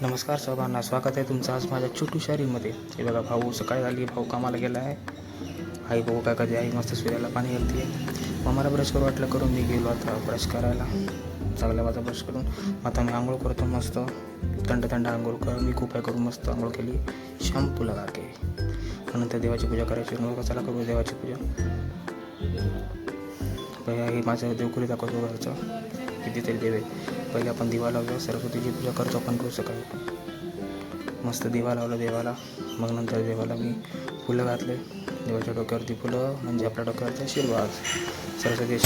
नमस्कार सर्वांना, स्वागत आहे तुमचं आज माझ्या छोट्या रीलमध्ये. हे बघा, भाऊ सकाळी आली, भाऊ कामाला गेला आहे. आई भाऊ काय कधी आई मस्त सूर्याला पाणी घालते आहे. मग मला ब्रश करू वाटलं, करून मी गेलो आता ब्रश करायला. चांगल्या माझा ब्रश करून आता मी आंघोळ करतो. मस्त थंड आंघोळ कर, मी खूप करून मस्त आंघोळ केली शॅम्पू लगा के. नंतर देवाची पूजा करायची. मग चला करू देवाची पूजा. पहिले हे माझं देवकुरी दाखवतो घरचं कितीतरी देव आहे. पहिले आपण दिवा लावतो, सरस्वतीची पूजा करतो आपण रोज सकाळी. मस्त दिवा लावला देवाला. मग नंतर देवाला मी फुलं घातले. देवाच्या डोक्यावरती फुलं म्हणजे आपल्या डोक्यावरचा आशीर्वाद. सरस्वती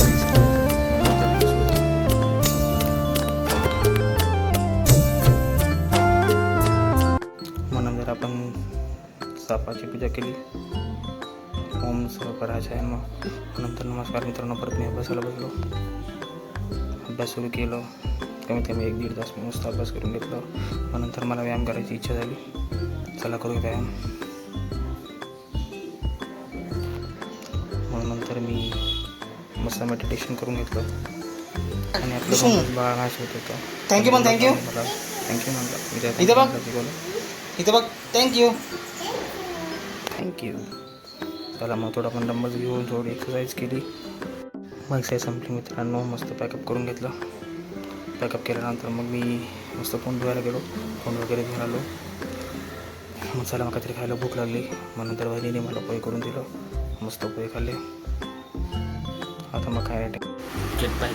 म्हणून जर आपण सापाची पूजा केली. ओम सर्वपराच्या आहे. मग नंतर नमस्कार मित्रांनो, परत मी अभ्यासाला बसलो. अभ्यास सुरू केलं. कमीत कमी 1-1.5 तास मी मस्त अभ्यास करून घेतलं. मग नंतर मला व्यायाम करायची इच्छा झाली. चला करू व्यायाम. मग नंतर मी मस्त मेडिटेशन करून घेतलं आणि आपलं बाळा मॅच होत होतं. थँक्यू म्हणलं इथं बघ. थँक्यू. चला मग थोडं आपण डंबल्स घेऊन थोडी एक्सरसाइज केली. मग एक्सरसाइज संपली मित्रांनो. मस्त पॅकअप करून घेतलं. पॅकअप केल्यानंतर मग मी मस्त तोंड धुवायला गेलो. तोंड वगैरे घेऊन आलो. मग चला मग काहीतरी खायला भूक लागली. मग नंतर वहिनीने मला पोहे करून दिलं. मस्त पोहे खाल्ले. आता मग काय गेट बाय